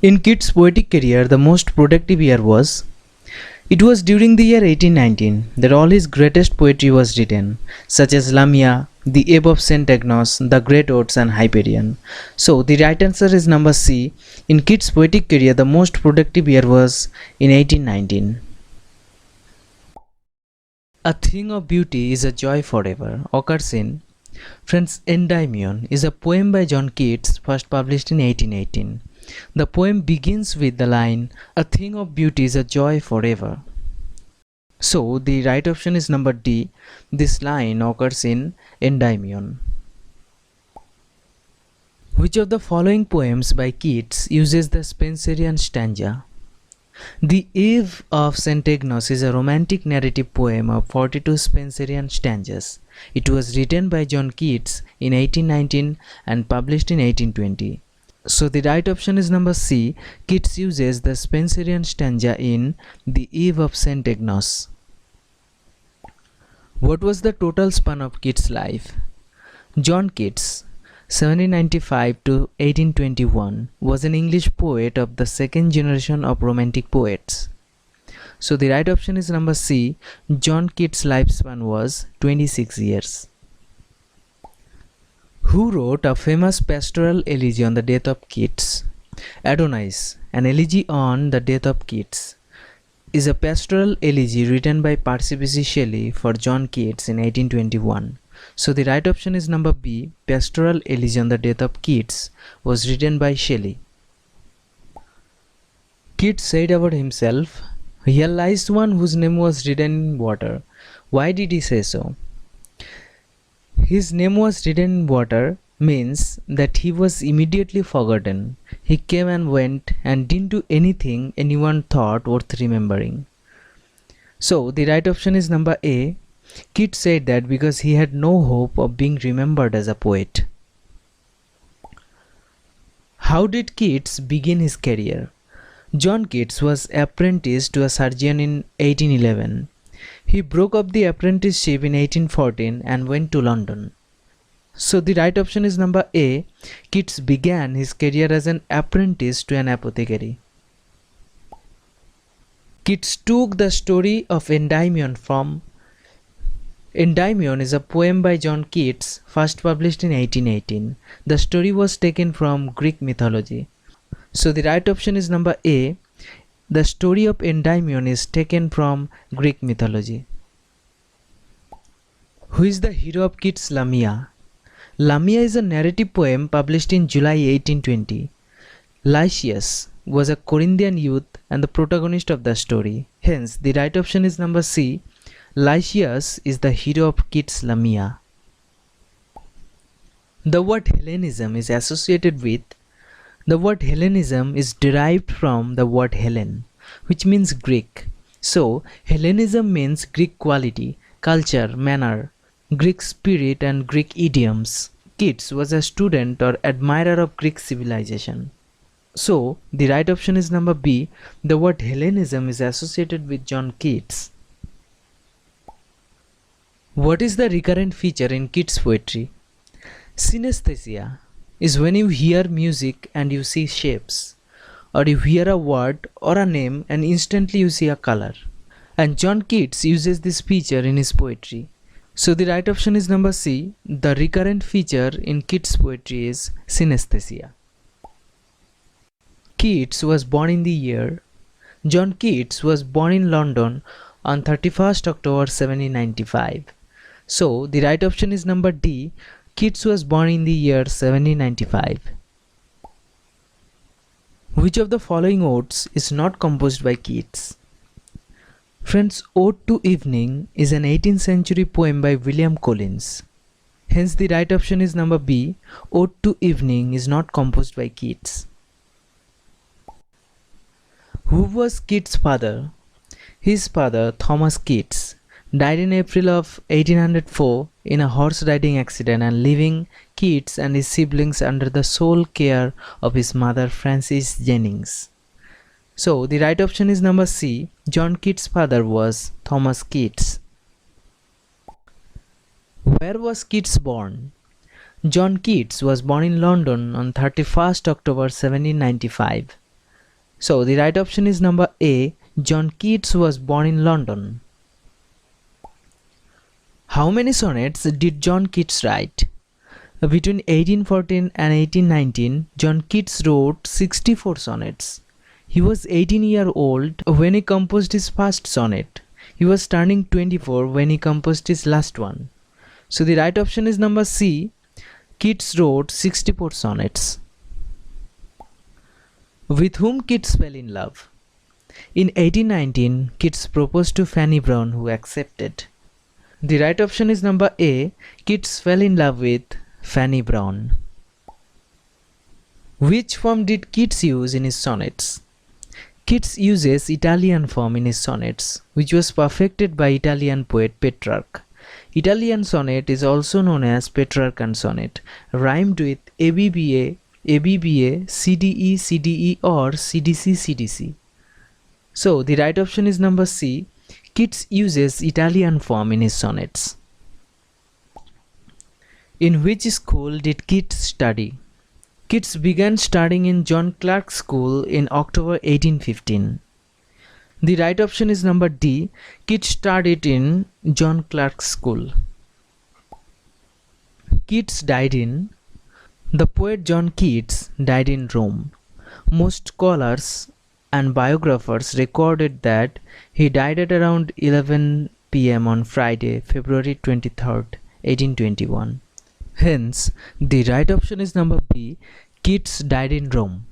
In Keats' poetic career, the most productive year was. It was during the year 1819 that all his greatest poetry was written, such as Lamia, the Ebb of St. Agnes, the Great Odes, and Hyperion. So, the right answer is number C. In Keats' poetic career, the most productive year was in 1819. A thing of beauty is a joy forever occurs in. Friends, Endymion is a poem by John Keats, first published in 1818. The poem begins with the line, "A thing of beauty is a joy forever." So, the right option is number D. This line occurs in Endymion. Which of the following poems by Keats uses the Spenserian stanza? The Eve of St. Agnes is a romantic narrative poem of 42 Spenserian stanzas. It was written by John Keats in 1819 and published in 1820. So the right option is number C. Keats uses the Spenserian stanza in The Eve of St. Agnes. What was the total span of Keats' life? John Keats, 1795 to 1821, was an English poet of the second generation of Romantic poets. So the right option is number C. John Keats' lifespan was 26 years. Who wrote a famous pastoral elegy on the death of Keats? Agnes, an elegy on the death of Keats, is a pastoral elegy written by Shelley for John Keats in 1821. So the right option is number B. Pastoral Elegy on the Death of Keats was written by Shelley. Keats said about himself, "Here lies one whose name was written in water." Why did he say so? His name was written in water means that he was immediately forgotten. He came and went and didn't do anything anyone thought worth remembering. So the right option is number A. Keats said that because he had no hope of being remembered as a poet. How did Keats begin his career? John Keats was apprenticed to a surgeon in 1811. He broke up the apprenticeship in 1814 and went to London. So the right option is number A. Keats began his career as an apprentice to an apothecary. Keats took the story of Endymion from. Endymion is a poem by John Keats, first published in 1818. The story was taken from Greek mythology. So the right option is number A. The story of Endymion is taken from Greek mythology. Who is the hero of Keats' Lamia? Lamia is a narrative poem published in July 1820. Lysias was a Corinthian youth and the protagonist of the story. Hence, the right option is number C. Lysias is the hero of Keats' Lamia. The word Hellenism is associated with. The word Hellenism is derived from the word Hellen, which means Greek. So, Hellenism means Greek quality, culture, manner, Greek spirit and Greek idioms. Keats was a student or admirer of Greek civilization. So, the right option is number B. The word Hellenism is associated with John Keats. What is the recurrent feature in Keats' poetry? Synaesthesia is when you hear music and you see shapes, or you hear a word or a name and instantly you see a color. And John Keats uses this feature in his poetry. So the right option is number C. The recurrent feature in Keats' poetry is synaesthesia. Keats was born in the year. John Keats was born in London on 31st October 1795. So the right option is number D. Keats was born in the year 1795. Which of the following odes is not composed by Keats? Friends, Ode to Evening is an 18th century poem by William Collins. Hence the right option is number B. Ode to Evening is not composed by Keats. Who was Keats' father? His father, Thomas Keats, died in April of 1804 in a horse riding accident and leaving Keats and his siblings under the sole care of his mother, Frances Jennings. So the right option is number C. John Keats' father was Thomas Keats. Where was Keats born? John Keats was born in London on 31st October 1795. So the right option is number A. John Keats was born in London. How many sonnets did John Keats write? Between 1814 and 1819, John Keats wrote 64 sonnets. He was 18 years old when he composed his first sonnet. He was turning 24 when he composed his last one. So the right option is number C. Keats wrote 64 sonnets. With whom Keats fell in love? In 1819, Keats proposed to Fanny Brown, who accepted. The right option is number A. Keats fell in love with Fanny Brown. Which form did Keats use in his sonnets? Keats uses Italian form in his sonnets, which was perfected by Italian poet Petrarch. Italian sonnet is also known as Petrarchan sonnet, rhymed with ABBA, ABBA, CDE, CDE or CDC, CDC. So the right option is number C. Keats uses Italian form in his sonnets. In which school did Keats study? Keats began studying in John Clarke's School in October 1815. The right option is number D. Keats studied in John Clarke's School. Keats died in. The poet John Keats died in Rome. Most scholars and biographers recorded that he died at around 11 p.m. on Friday, February 23rd, 1821. Hence, the right option is number B. Keats died in Rome.